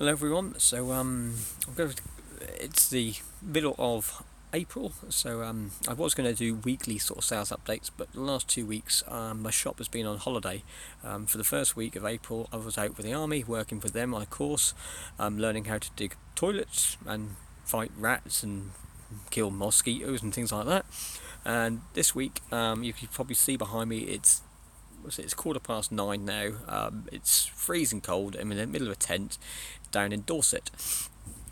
Hello everyone. It's the middle of April, so I was going to do weekly sort of sales updates, but the last 2 weeks my shop has been on holiday. For the first week of April, I was out with the army, working for them on a course, learning how to dig toilets and fight rats and kill mosquitoes and things like that. And this week, you can probably see behind me, it's 9:15 now. It's freezing cold. I'm in the middle of a tent down in Dorset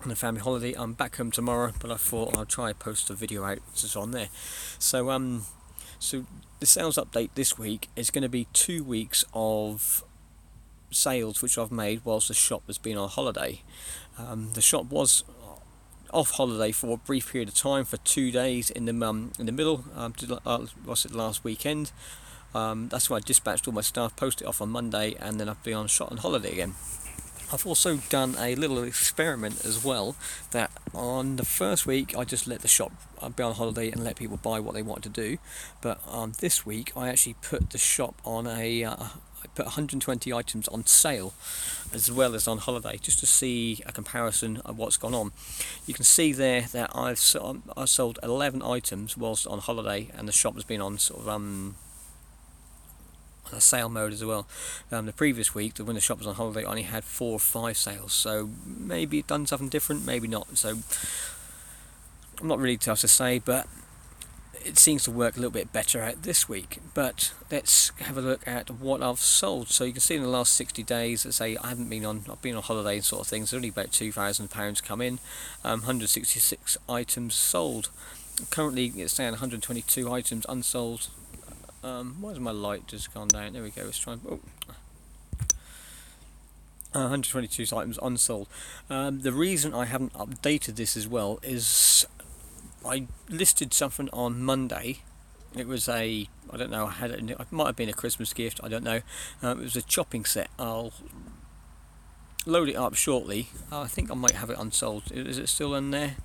on a family holiday. I'm back home tomorrow, but I thought I'll try and post a video out that's on there. So the sales update this week is going to be 2 weeks of sales which I've made whilst the shop has been on holiday. The shop was off holiday for a brief period of time for 2 days in the middle. Was it last weekend? That's why I dispatched all my staff, posted it off on Monday, and then I've been on holiday again. I've also done a little experiment as well, that on the first week I just let the shop be on holiday and let people buy what they wanted to do, but this week I actually put the shop on I put 120 items on sale as well as on holiday, just to see a comparison of what's gone on. You can see there that I sold 11 items whilst on holiday, and the shop has been on sort of a sale mode as well. The previous week, when the shop was on holiday, I only had 4 or 5 sales, so maybe it done something different, maybe not. So I'm not really tough to say, but it seems to work a little bit better out this week. But let's have a look at what I've sold. So you can see in the last 60 days, let's say I've been on holiday and sort of things. There's only about £2,000 come in, 166 items sold. Currently, it's saying 122 items unsold. Why has my light just gone down? There we go. Let's try. 122 items unsold. The reason I haven't updated this as well is I listed something on Monday. It was I don't know. It might have been a Christmas gift. I don't know. It was a chopping set. I'll load it up shortly. I think I might have it unsold. Is it still in there?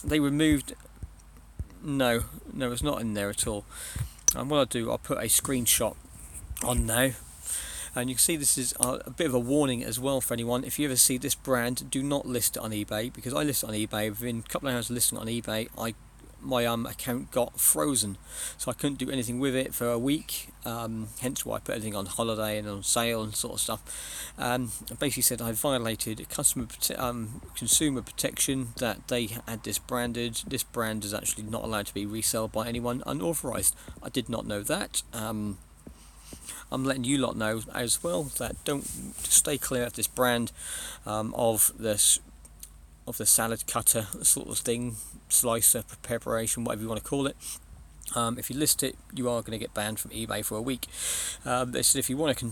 They removed. No, it's not in there at all. And what I'll do, I'll put a screenshot on now, and you can see this is a bit of a warning as well for anyone. If you ever see this brand, do not list it on eBay, because I listed it on eBay. Within a couple of hours of listing it on eBay, my account got frozen, so I couldn't do anything with it for a week. Hence why I put everything on holiday and on sale and sort of stuff. I basically said I violated consumer protection, that they had this branded. This brand is actually not allowed to be resold by anyone unauthorized. I did not know that. I'm letting you lot know as well that don't stay clear of this brand, of the salad cutter sort of thing, slicer, preparation, whatever you want to call it. If you list it, you are going to get banned from eBay for a week. They said if you want to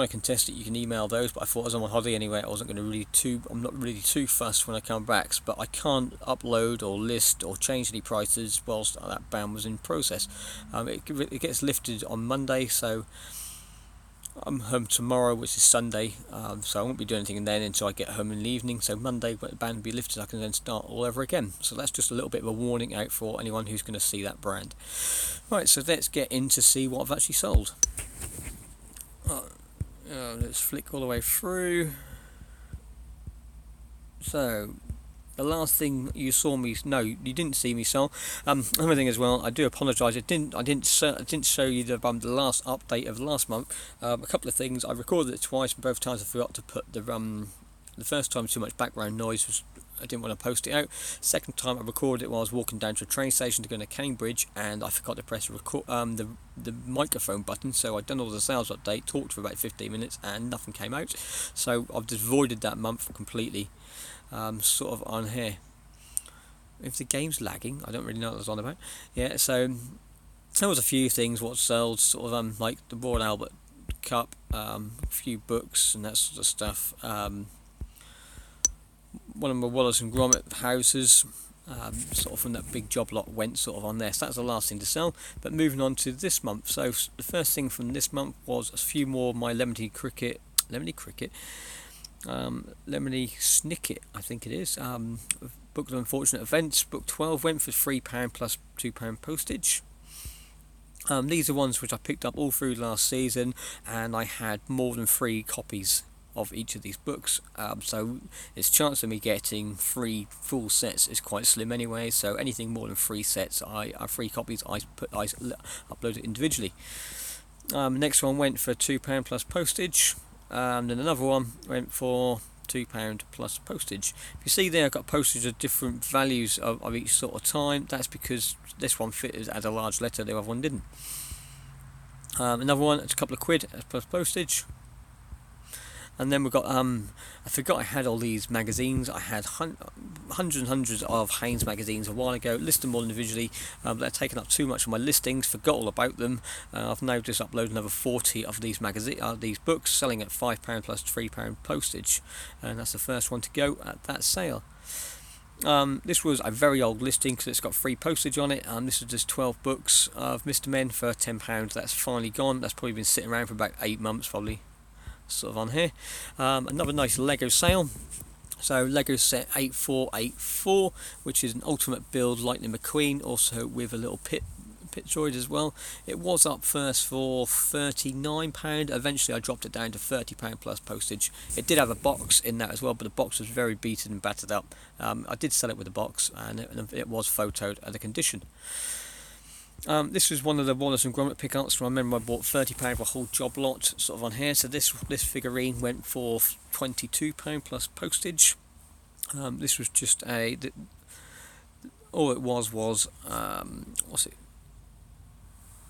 contest it, you can email those. But I thought, as I'm on holiday anyway, I'm not really too fussed when I come back. But I can't upload or list or change any prices whilst that ban was in process. It gets lifted on Monday, so I'm home tomorrow, which is Sunday, so I won't be doing anything then until I get home in the evening. So Monday, when the ban will be lifted, I can then start all over again. So that's just a little bit of a warning out for anyone who's going to see that brand. Right, so let's get in to see what I've actually sold. Let's flick all the way through. So the last thing you saw me, no, you didn't see me sell. Another thing as well, I do apologise. I didn't show you the last update of last month. A couple of things. I recorded it twice, and both times I forgot to put the first time too much background noise. I didn't want to post it out. Second time I recorded it while I was walking down to a train station to go to Cambridge, and I forgot to press the microphone button. So I'd done all the sales update, talked for about 15 minutes, and nothing came out. So I've just voided that month completely. Sort of on here. If the game's lagging, I don't really know what I was on about. Yeah, so there was a few things what sold, sort of like the Royal Albert Cup, a few books and that sort of stuff. One of my Wallace and Gromit houses, sort of from that big job lot went sort of on there. So that's the last thing to sell. But moving on to this month. So the first thing from this month was a few more of my Lemony Snicket, I think it is. Book of Unfortunate Events, book 12 went for £3 plus £2 postage. These are ones which I picked up all through last season, and I had more than 3 copies of each of these books. So its chance of me getting 3 full sets is quite slim anyway. So anything more than 3 sets, 3 copies, I upload it individually. Next one went for £2 plus postage, and then another one went for £2 plus postage. If you see there, I've got postage of different values of each sort of time. That's because this one fitted as a large letter, the other one didn't. Another one, it's a couple of quid plus postage. And then we've got, I forgot I had all these magazines. I had hundreds and hundreds of Haynes magazines a while ago, listed them all individually. They're taking up too much of my listings, forgot all about them. I've now just uploaded another 40 of these these books, selling at £5 plus £3 postage. And that's the first one to go at that sale. This was a very old listing because it's got free postage on it. This is just 12 books of Mr. Men for £10. That's finally gone. That's probably been sitting around for about 8 months probably. Sort of on here. Another nice Lego sale. So Lego set 8484, which is an ultimate build Lightning McQueen, also with a little pit droid as well. It was up first for £39. Eventually I dropped it down to £30 plus postage. It did have a box in that as well, but the box was very beaten and battered up. I did sell it with a box, and it was photoed at the condition. This was one of the Wallace and Gromit pickups. I remember I bought £30 for a whole job lot, sort of on here. So this figurine went for £22 plus postage. This was just all it was what's it?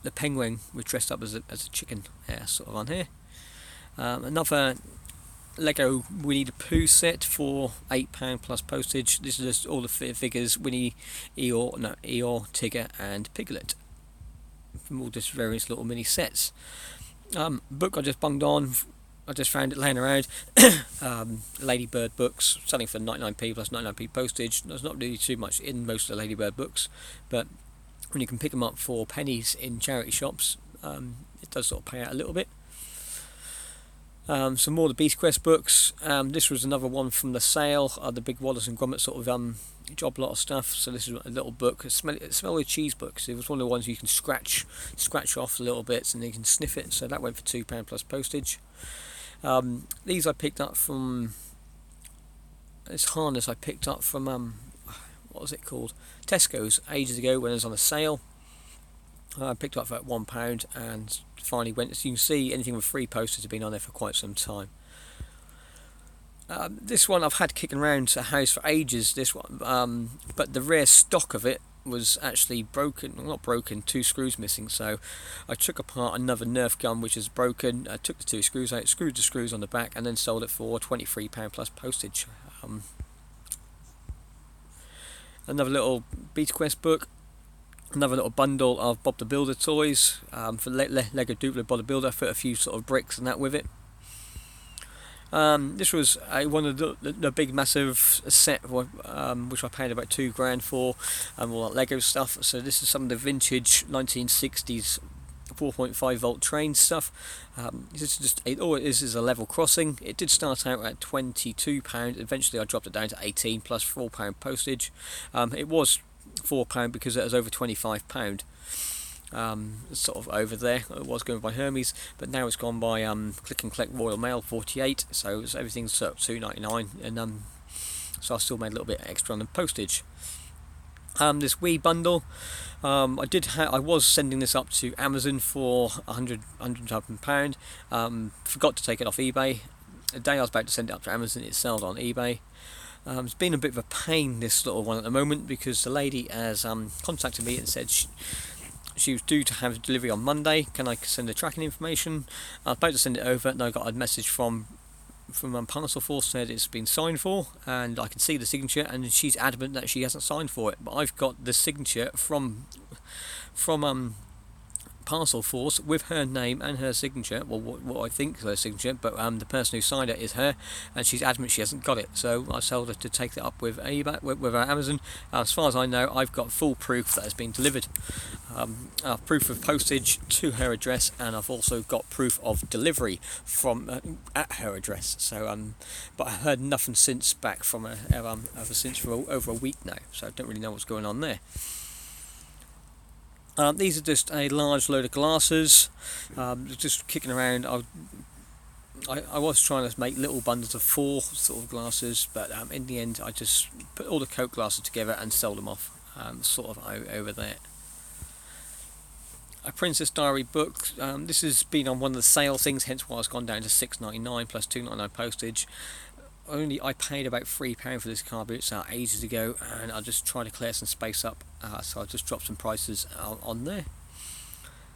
The penguin was dressed up as a chicken. Yeah, sort of on here. Another Lego Winnie the Pooh set for £8 plus postage. This is just all the figures: Winnie, Eeyore, Tigger, and Piglet, from all just various little mini sets. Book I just bunged on. I just found it laying around. Ladybird books, selling for 99p plus 99p postage. There's not really too much in most of the Ladybird books, but when you can pick them up for pennies in charity shops, it does sort of pay out a little bit. Some more of the Beast Quest books. This was another one from the sale, the big Wallace and Gromit sort of job lot of stuff. So this is a little book. It smelled like cheese books. It was one of the ones you can scratch off little bits and you can sniff it. So that went for £2 plus postage. These I picked up from this harness. I picked up from what was it called? Tesco's ages ago when it was on a sale. I picked it up for £1 and finally went. As you can see, anything with free postage has been on there for quite some time. This one I've had kicking around the house for ages. This one, but the rare stock of it was actually broken. Well, not broken, 2 screws missing. So I took apart another Nerf gun which is broken. I took the 2 screws out, screwed the screws on the back, and then sold it for £23 plus postage. Another little Beast Quest book. Another little bundle of Bob the Builder toys for Lego Duplo Bob the Builder. I put a few sort of bricks and that with it. This was one of the big massive set which I paid about £2 for, all that Lego stuff. So this is some of the vintage 1960s 4.5 volt train stuff. This is all it is a level crossing. It did start out at £22. Eventually I dropped it down to 18 plus £4 postage. It was £4 because it was over £25. Sort of over there. It was going by Hermes, but now it's gone by Click and Collect Royal Mail 48. So everything's sort of £2.99, and so I still made a little bit extra on the postage. This Wii bundle, I was sending this up to Amazon for £100. Forgot to take it off eBay. The day I was about to send it up to Amazon, it sold on eBay. It's been a bit of a pain, this little one at the moment, because the lady has contacted me and said she was due to have delivery on Monday. Can I send the tracking information? I was about to send it over, and I got a message from Parcel Force said it's been signed for, and I can see the signature, and she's adamant that she hasn't signed for it. But I've got the signature from Parcel Force with her name and her signature. Well, what I think is her signature, but the person who signed it is her, and she's adamant she hasn't got it. So I told her to take it up with eBay, with Amazon. As far as I know, I've got full proof that it's been delivered. Proof of postage to her address, and I've also got proof of delivery from at her address. So, but I heard nothing since back from her ever since for over a week now. So I don't really know what's going on there. These are just a large load of glasses, just kicking around. I was trying to make little bundles of 4 sort of glasses, but in the end I just put all the Coke glasses together and sold them off, sort of over there. A Princess Diary book. This has been on one of the sale things, hence why it's gone down to £6.99 plus £2.99 postage. I paid about £3 for this car boot ages ago, and I just tried to clear some space up, so I just dropped some prices on there.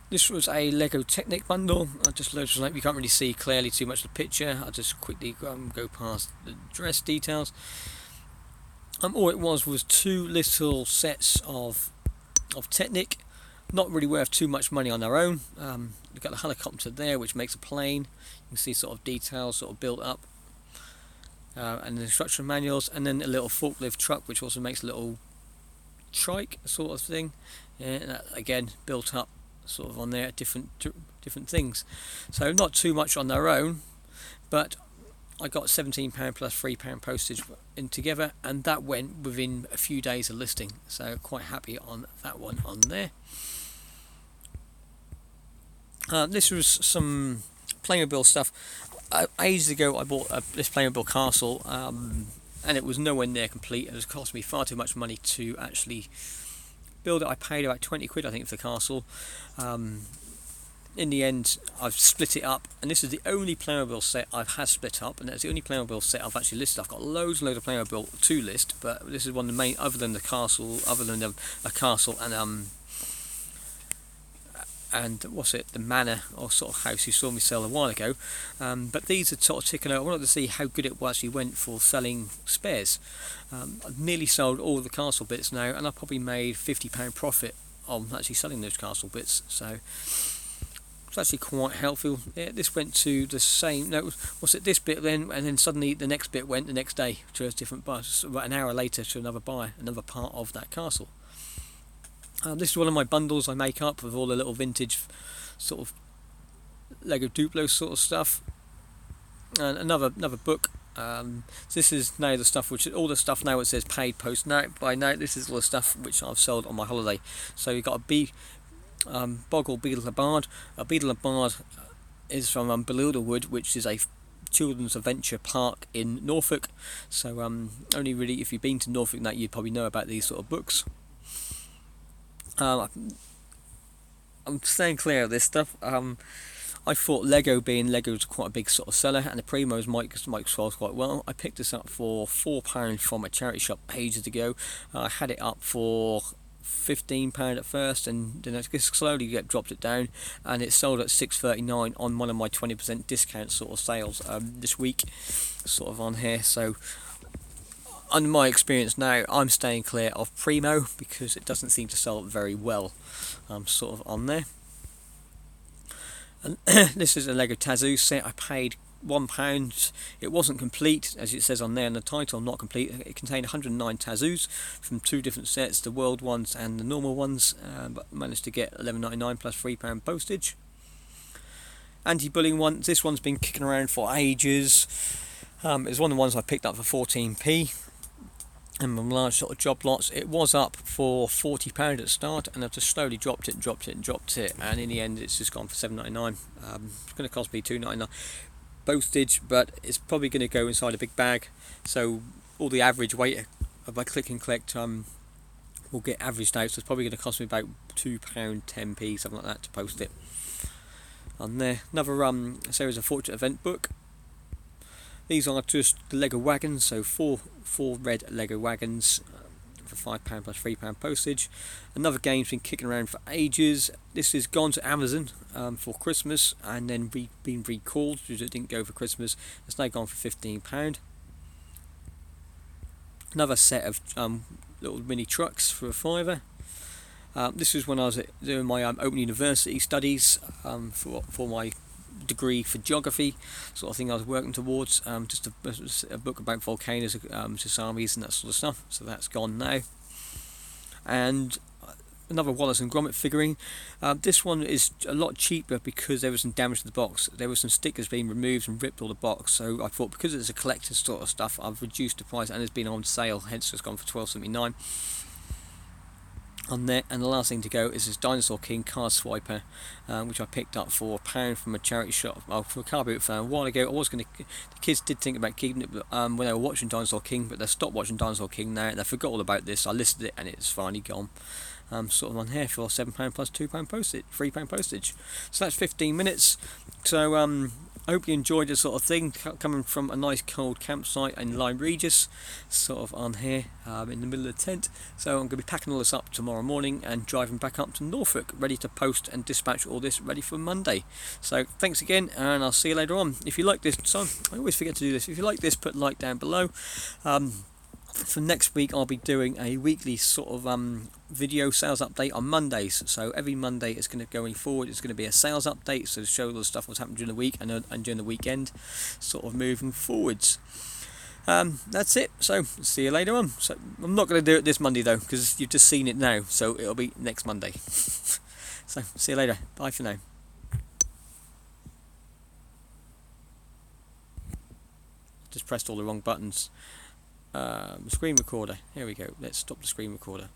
This was a Lego Technic bundle. I just loaded it up. You can't really see clearly too much of the picture. I'll just quickly go past the dress details. All it was 2 little sets of Technic, not really worth too much money on their own. You've got the helicopter there, which makes a plane. You can see sort of details sort of built up, and the instruction manuals, and then a little forklift truck, which also makes a little trike sort of thing. Yeah, again built up sort of on there, different things. So not too much on their own, but I got £17 plus £3 postage in together, and that went within a few days of listing. So quite happy on that one on there. This was some Playmobil stuff. Ages ago I bought this Playmobil castle, and it was nowhere near complete. It was cost me far too much money to actually build it. I paid about 20 quid I think for the castle. In the end I've split it up, and this is the only Playmobil set I've had split up, and that's the only Playmobil set I've actually listed. I've got loads and loads of Playmobil to list, but this is one of the main, other than the castle, a castle and what's it, the manor or sort of house you saw me sell a while ago. But these are sort of ticking over. I wanted to see how good it actually went for selling spares. I've nearly sold all the castle bits now, and I probably made £50 profit on actually selling those castle bits, so it's actually quite helpful. Yeah, this went to the same, no, what's it, this bit then, and then suddenly the next bit went the next day to a different buyer, about an hour later to another buyer, another part of that castle. This is one of my bundles I make up with all the little vintage sort of Lego Duplo sort of stuff. And another book. So this is now the stuff which all the stuff now it says paid post now. By now this is all the stuff which I've sold on my holiday. So you've got a Boggle Beetle a Bard. A Beetle a Bard is from Bewilderwood, which is a children's adventure park in Norfolk. So only really if you've been to Norfolk that you'd probably know about these sort of books. I'm staying clear of this stuff. I thought Lego was quite a big sort of seller, and the Primos might sell quite well. I picked this up for £4 from a charity shop ages ago. I had it up for £15 at first, and then I just slowly dropped it down, and it sold at £6.39 on one of my 20% discount sort of sales this week, sort of on here. So under my experience now, I'm staying clear of Primo because it doesn't seem to sell very well, sort of on there. And this is a Lego Tazoo set. I paid £1. It wasn't complete, as it says on there in the title, not complete. It contained 109 Tazoos from 2 different sets, the world ones and the normal ones, but managed to get £11.99 plus £3 postage. Anti-bullying one, this one's been kicking around for ages. It's one of the ones I picked up for 14p. And my large sort of job lots, it was up for £40 at the start, and I've just slowly dropped it, and in the end it's just gone for £7.99. It's going to cost me £2.99 postage, but it's probably going to go inside a big bag, so all the average weight of my click and collect will get averaged out, so it's probably going to cost me about £2.10p, something like that, to post it on there. Another series of Fortunate Event book. These are just the Lego wagons, so four red Lego wagons for £5 plus £3 postage. Another game's been kicking around for ages. This has gone to Amazon for Christmas, and then been recalled because it didn't go for Christmas. It's now gone for £15. Another set of little mini trucks for a £5. This was when I was doing my Open University studies for my degree for geography, sort of thing I was working towards. Just a book about volcanoes, tsunamis and that sort of stuff, so that's gone now. And another Wallace and Gromit figurine. This one is a lot cheaper because there was some damage to the box. There were some stickers being removed and ripped all the box, so I thought because it's a collector's sort of stuff, I've reduced the price, and it's been on sale, hence it's gone for £12.79. on there. And the last thing to go is this Dinosaur King card swiper, which I picked up for £1 from a charity shop, from a car boot fan a while ago. I was going to, the kids did think about keeping it when they were watching Dinosaur King, but they stopped watching Dinosaur King now, and they forgot all about this. I listed it and it's finally gone. Sort of on here for £7 plus £2 postage, £3 postage. So that's 15 minutes. So I hope you enjoyed this sort of thing, coming from a nice cold campsite in Lyme Regis, sort of on here in the middle of the tent. So I'm going to be packing all this up tomorrow morning and driving back up to Norfolk, ready to post and dispatch all this ready for Monday. So thanks again, and I'll see you later on. If you like this, so I always forget to do this, if you like this, put a like down below. For next week I'll be doing a weekly sort of video sales update on Mondays. So every Monday it's going to going forward, it's going to be a sales update, so to show all the stuff what's happened during the week and during the weekend, sort of moving forwards. That's it, so see you later on. So I'm not going to do it this Monday though, because you've just seen it now, so it'll be next Monday. So see you later, bye for now. Just pressed all the wrong buttons. Screen recorder, here we go, let's stop the screen recorder.